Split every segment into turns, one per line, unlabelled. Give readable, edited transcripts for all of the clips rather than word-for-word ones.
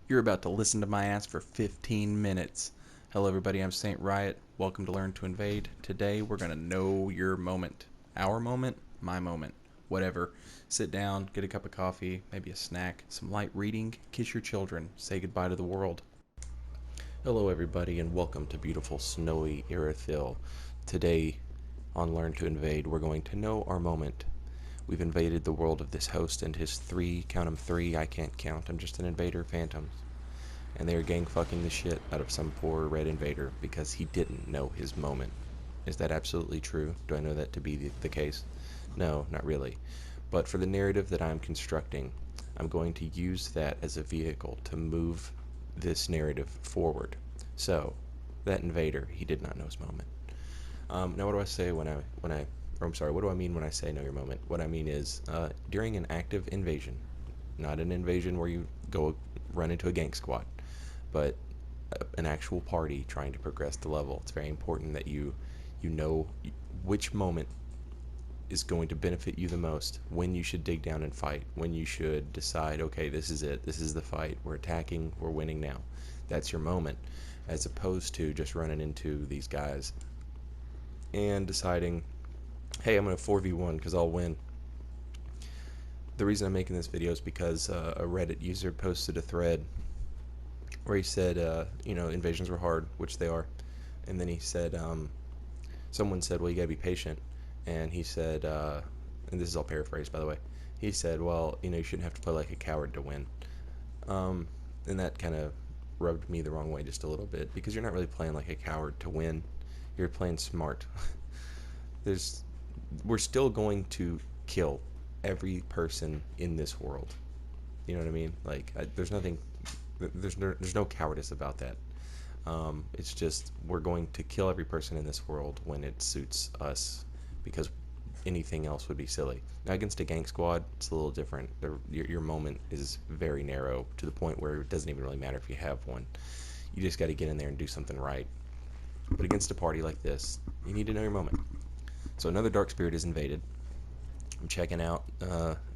You're about to listen to my ass for 15 minutes. Hello, everybody. I'm Saint Riot. Welcome to Learn to Invade. Today, we're going to know your moment. Our moment, my moment, whatever. Sit down, get a cup of coffee, maybe a snack, some light reading, kiss your children, say goodbye to the world. Hello, everybody, and welcome to beautiful, snowy Irithyll. Today, on Learn to Invade, we're going to know our moment. We've invaded the world of this host and his count 'em three, I can't count, I'm just an invader, phantoms. And they are gang fucking the shit out of some poor red invader because he didn't know his moment. Is that absolutely true? Do I know that to be the case? No, not really. But for the narrative that I'm constructing, I'm going to use that as a vehicle to move this narrative forward. So, that invader, he did not know his moment. Now, what do I say what do I mean when I say know your moment? What I mean is, during an active invasion, not an invasion where you go run into a gank squad, but an actual party trying to progress the level. It's very important that you know which moment is going to benefit you the most, when you should dig down and fight, when you should decide, okay, this is it, this is the fight, we're attacking, we're winning now. That's your moment, as opposed to just running into these guys and deciding, hey, I'm going to 4v1 because I'll win. The reason I'm making this video is because a Reddit user posted a thread where he said, invasions were hard, which they are. And then he said, someone said, well, you gotta be patient. And he said, and this is all paraphrased, by the way, he said, well, you shouldn't have to play like a coward to win. And that kind of rubbed me the wrong way just a little bit, because you're not really playing like a coward to win. You're playing smart. We're still going to kill every person in this world. You know what I mean? Like, there's no cowardice about that. It's just, we're going to kill every person in this world when it suits us, because anything else would be silly. Now, against a gang squad, it's a little different. Your moment is very narrow, to the point where it doesn't even really matter if you have one. You just got to get in there and do something right. But against a party like this, you need to know your moment. So another dark spirit is invaded. I'm checking out,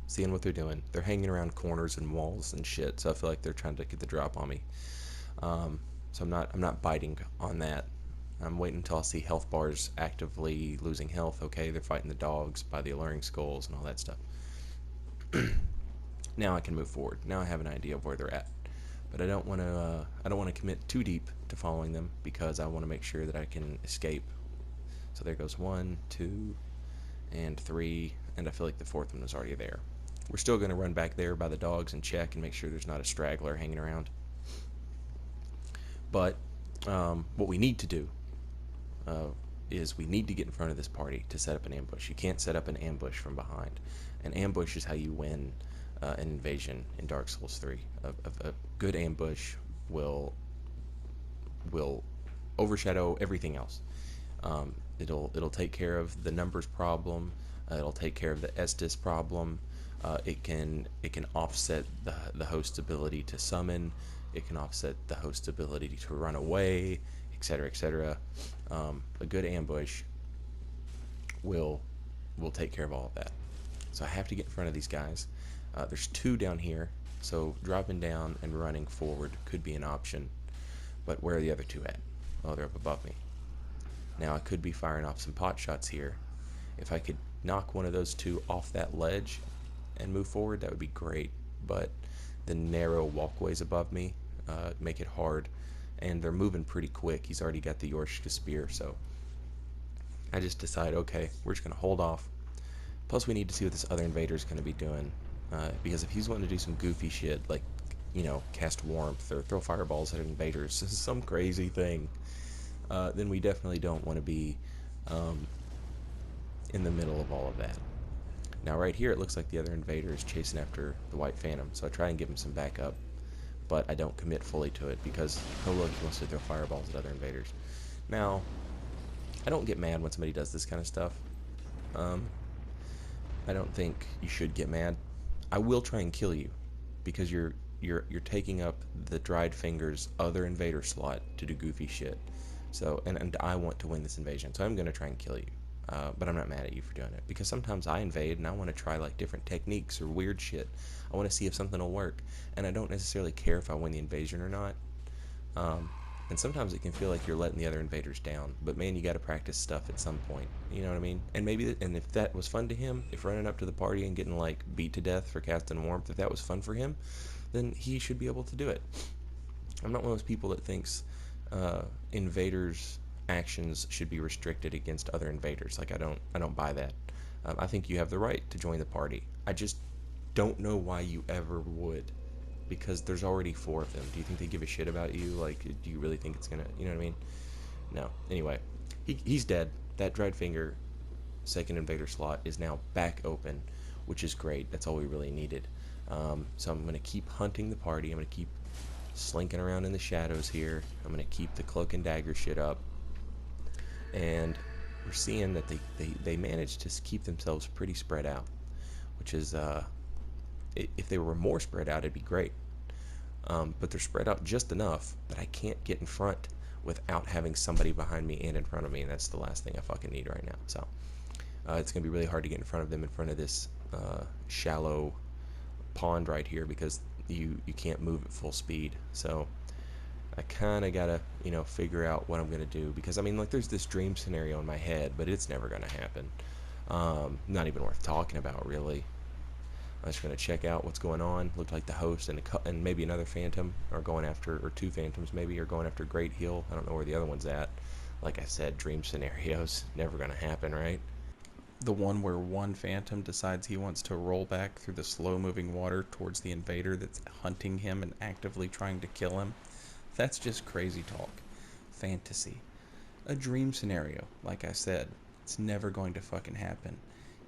seeing what they're doing. They're hanging around corners and walls and shit, so I feel like they're trying to get the drop on me. So I'm not biting on that. I'm waiting until I see health bars actively losing health. Okay, they're fighting the dogs by the alluring skulls and all that stuff. Now I can move forward. Now I have an idea of where they're at. But I don't want to commit too deep to following them, because I want to make sure that I can escape. So there goes 1, 2, and 3, and I feel like the fourth one was already there. We're still going to run back there by the dogs and check and make sure there's not a straggler hanging around. But what we need to do is we need to get in front of this party to set up an ambush. You can't set up an ambush from behind. An ambush is how you win an invasion in Dark Souls 3. A good ambush will overshadow everything else. It'll take care of the numbers problem. It'll take care of the Estus problem. It can offset the host's ability to summon. It can offset the host's ability to run away, etc., etc. A good ambush will take care of all of that. So I have to get in front of these guys. There's 2 down here, so dropping down and running forward could be an option. But where are the other 2 at? Oh, they're up above me. Now I could be firing off some pot shots here. If I could knock one of those 2 off that ledge and move forward, that would be great. But the narrow walkways above me make it hard, and they're moving pretty quick. He's already got the Yorshka spear, so I just decide, okay, we're just going to hold off. Plus, we need to see what this other invader is going to be doing, because if he's wanting to do some goofy shit, like, cast warmth or throw fireballs at invaders, some crazy thing, then we definitely don't want to be in the middle of all of that. Now right here, it looks like the other invader is chasing after the White Phantom, so I try and give him some backup, but I don't commit fully to it, because, oh look, he wants to throw fireballs at other invaders. Now, I don't get mad when somebody does this kind of stuff. I don't think you should get mad. I will try and kill you, because you're taking up the Dried Fingers other invader slot to do goofy shit. So, and I want to win this invasion, so I'm going to try and kill you.
but I'm not mad at you for doing it, because sometimes I invade and I want to try like different techniques or weird shit. I want to see if something will work, and I don't necessarily care if I win the invasion or not. Um, and sometimes it can feel like you're letting the other invaders down, but man, you got to practice stuff at some point. You know what I mean? And maybe, and if that was fun to him, if running up to the party and getting like beat to death for casting warmth, if that was fun for him, then he should be able to do it. I'm not one of those people that thinks invaders' actions should be restricted against other invaders. Like I don't buy that. I think you have the right to join the party. I just don't know why you ever would, because there's already 4 of them. Do you think they give a shit about you? Like, do you really think it's gonna, you know what I mean? No. Anyway, he's dead. That dried finger second invader slot is now back open, which is great. That's all we really needed. So I'm gonna keep hunting the party. I'm gonna keep slinking around in the shadows here. I'm gonna keep the cloak and dagger shit up, and we're seeing that they managed to keep themselves pretty spread out, which is if they were more spread out, it'd be great. But they're spread out just enough that I can't get in front without having somebody behind me and in front of me, and that's the last thing I fucking need right now. So it's gonna be really hard to get in front of them, in front of this shallow pond right here, because you can't move at full speed. So I kind of gotta figure out what I'm gonna do, because I mean, like, there's this dream scenario in my head, but it's never gonna happen. Not even worth talking about, really. I'm just gonna check out what's going on. Looked like the host and maybe another phantom are going after, or 2 phantoms maybe, are going after Great Hill. I don't know where the other one's at. Like I said, dream scenarios never gonna happen, right?
The one where one phantom decides he wants to roll back through the slow-moving water towards the invader that's hunting him and actively trying to kill him. That's just crazy talk. Fantasy. A dream scenario, like I said. It's never going to fucking happen.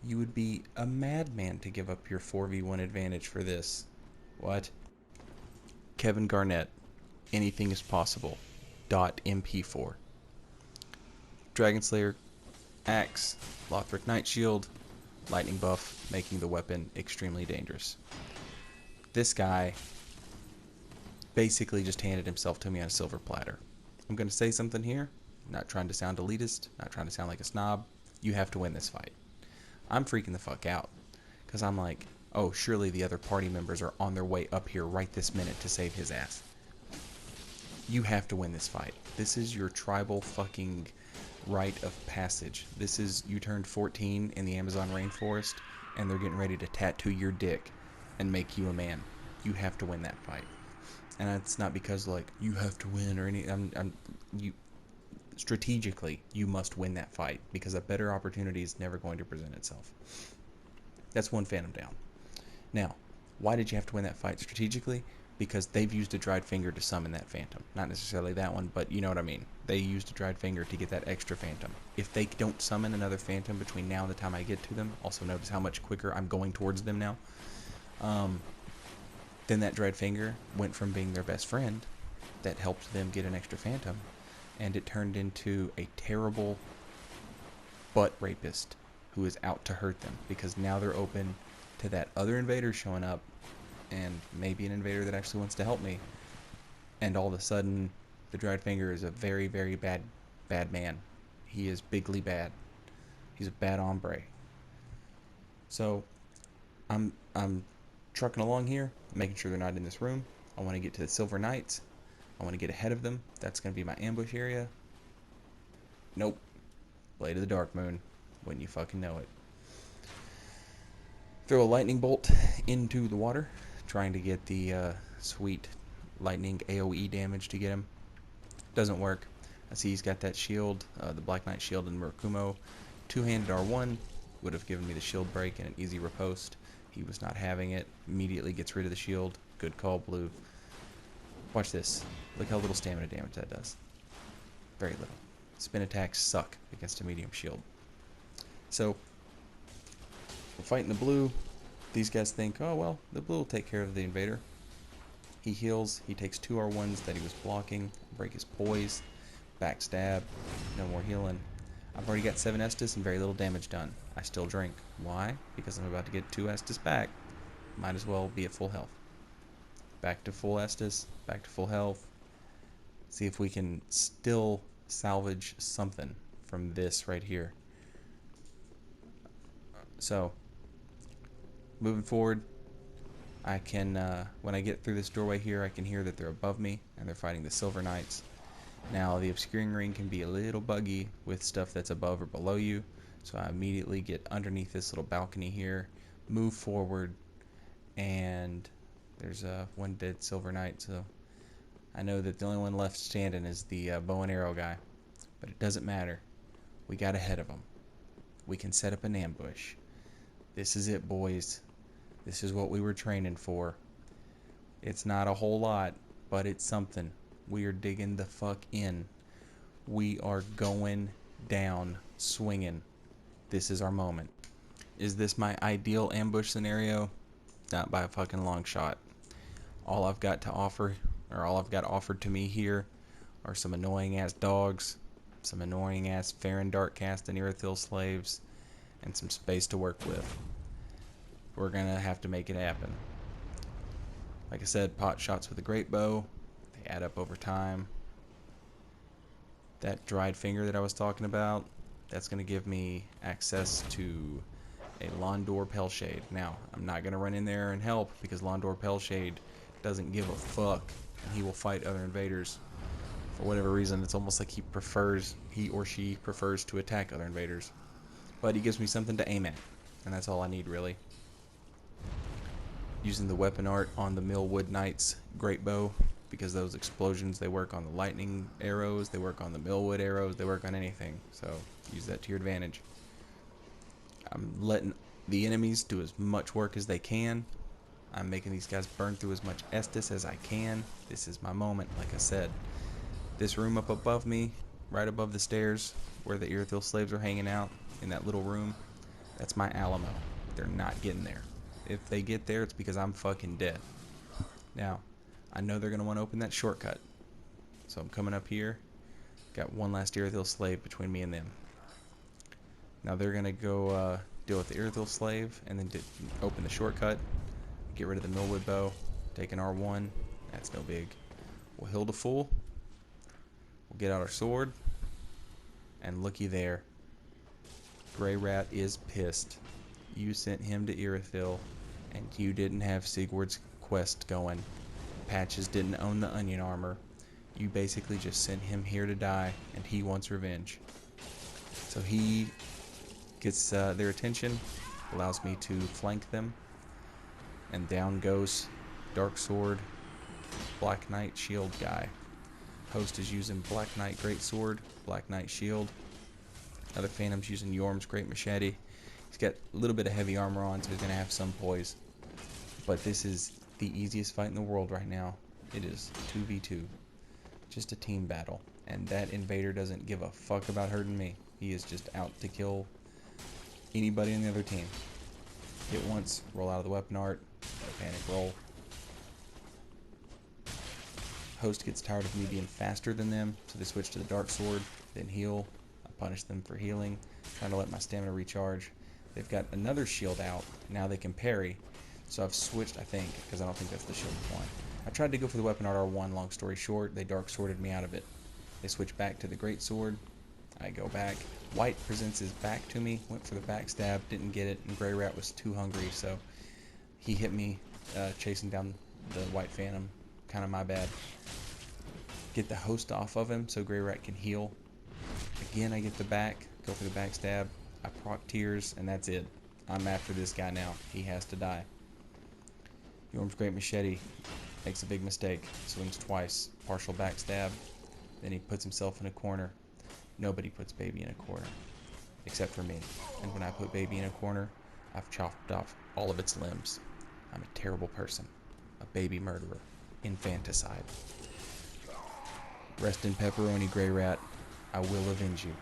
You would be a madman to give up your 4v1 advantage for this. What? Kevin Garnett. Anything is possible. .mp4. Dragonslayer, Axe, Lothric Knight Shield, Lightning buff, making the weapon extremely dangerous. This guy basically just handed himself to me on a silver platter. I'm going to say something here, not trying to sound elitist, not trying to sound like a snob. You have to win this fight. I'm freaking the fuck out, because I'm like, oh, surely the other party members are on their way up here right this minute to save his ass. You have to win this fight. This is your tribal fucking rite of passage. This is, you turned 14 in the Amazon rainforest, and they're getting ready to tattoo your dick and make you a man. You have to win that fight. And it's not because, like, you have to win or any, you, strategically, you must win that fight, because a better opportunity is never going to present itself. That's 1 phantom down. Now, why did you have to win that fight strategically? Because they've used a dried finger to summon that phantom. Not necessarily that one, but you know what I mean. They used a dried finger to get that extra phantom. If they don't summon another phantom between now and the time I get to them, also notice how much quicker I'm going towards them now, then that dried finger went from being their best friend that helped them get an extra phantom, and it turned into a terrible butt rapist who is out to hurt them, because now they're open to that other invader showing up, and maybe an invader that actually wants to help me, and all of a sudden the dried finger is a very, very bad man. He is bigly bad. He's a bad hombre. So I'm trucking along here, making sure they're not in this room. I want to get to the Silver Knights. I want to get ahead of them. That's going to be my ambush area. Nope. Blade of the Dark Moon. When you fucking know it. Throw a lightning bolt into the water, trying to get the sweet lightning AoE damage to get him. Doesn't work. I see he's got that shield, the Black Knight shield in Murakumo. Two-handed R1 would have given me the shield break and an easy riposte. He was not having it. Immediately gets rid of the shield. Good call, Blue. Watch this. Look how little stamina damage that does. Very little. Spin attacks suck against a medium shield. So, we're fighting the blue. These guys think, oh well, the blue will take care of the invader. He heals. He takes 2 R1s that he was blocking. Break his poise. Backstab. No more healing. I've already got 7 Estus and very little damage done. I still drink. Why? Because I'm about to get 2 Estus back. Might as well be at full health. Back to full Estus. Back to full health. See if we can still salvage something from this right here. So, moving forward, I can, when I get through this doorway here, I can hear that they're above me, and they're fighting the Silver Knights. Now, the obscuring ring can be a little buggy with stuff that's above or below you, so I immediately get underneath this little balcony here, move forward, and there's one dead Silver Knight, so I know that the only one left standing is the bow and arrow guy, but it doesn't matter. We got ahead of them. We can set up an ambush. This is it, boys. This is what we were training for. It's not a whole lot, but it's something. We are digging the fuck in. We are going down, swinging. This is our moment. Is this my ideal ambush scenario? Not by a fucking long shot. All I've got to offer, or all I've got offered to me here, are some annoying ass dogs, some annoying ass Farron Darkcast and Irithyll slaves, and some space to work with. We're gonna have to make it happen. Like I said, pot shots with a great bow, they add up over time. That dried finger that I was talking about, that's gonna give me access to a Londor Pellshade. Now, I'm not gonna run in there and help because Londor Pellshade doesn't give a fuck, and he will fight other invaders. For whatever reason, it's almost like he or she prefers to attack other invaders. But he gives me something to aim at, and that's all I need, really. Using the weapon art on the Millwood Knight's great bow, because those explosions, they work on the lightning arrows, they work on the Millwood arrows, they work on anything. So use that to your advantage. I'm letting the enemies do as much work as they can. I'm making these guys burn through as much Estus as I can. This is my moment, like I said. This room up above me, right above the stairs, where the Irithyll slaves are hanging out, in that little room, that's my Alamo. They're not getting there. If they get there, it's because I'm fucking dead. Now, I know they're going to want to open that shortcut. So I'm coming up here. Got one last Irithyll slave between me and them. Now they're going to go deal with the Irithyll slave and then open the shortcut. Get rid of the Millwood bow. Take an R1. That's no big. We'll heal to full. We'll get out our sword. And looky there. Grey Rat is pissed. You sent him to Irithyll, and you didn't have Sigward's quest going. Patches didn't own the onion armor. You basically just sent him here to die, and he wants revenge. So he gets their attention, allows me to flank them, and down goes Dark Sword, Black Knight Shield guy. Host is using Black Knight Greatsword, Black Knight Shield. Other Phantom's using Yorm's Great Machete. He's got a little bit of heavy armor on, so he's going to have some poise. But this is the easiest fight in the world right now. It is 2v2. Just a team battle. And that invader doesn't give a fuck about hurting me. He is just out to kill anybody on the other team. Hit once, roll out of the weapon art, panic roll. Host gets tired of me being faster than them, so they switch to the Dark Sword, then heal. I punish them for healing, trying to let my stamina recharge. They've got another shield out. Now they can parry. So I've switched, I think, because I don't think that's the shield one. I tried to go for the weapon art R1, long story short. They Dark Sworded me out of it. They switch back to the Great Sword. I go back. White presents his back to me. Went for the backstab, didn't get it, and Grey Rat was too hungry, so he hit me chasing down the White Phantom. Kind of my bad. Get the host off of him so Grey Rat can heal. Again, I get the back, go for the backstab. I proc tears, and that's it. I'm after this guy now. He has to die. Yorm's Great Machete makes a big mistake. Swings twice. Partial backstab. Then he puts himself in a corner. Nobody puts Baby in a corner. Except for me. And when I put Baby in a corner, I've chopped off all of its limbs. I'm a terrible person. A baby murderer. Infanticide. Rest in pepperoni, Grey Rat. I will avenge you.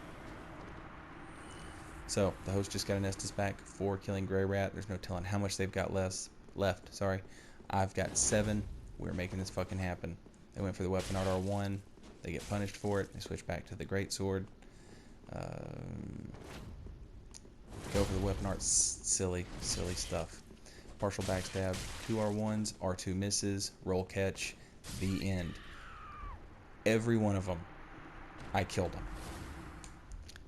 So, the host just got an Estus back for killing Grey Rat. There's no telling how much they've got left. I've got 7. We're making this fucking happen. They went for the weapon art R1. They get punished for it. They switch back to the Great Sword. Go for the weapon art. Silly stuff. Partial backstab. 2 R1s. R2 misses. Roll catch. The end. Every one of them, I killed them.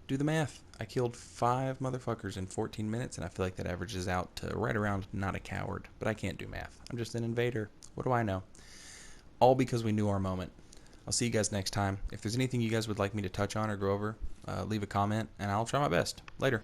Do the math. I killed 5 motherfuckers in 14 minutes, and I feel like that averages out to right around not a coward. But I can't do math. I'm just an invader. What do I know? All because we knew our moment. I'll see you guys next time. If there's anything you guys would like me to touch on or go over, leave a comment, and I'll try my best. Later.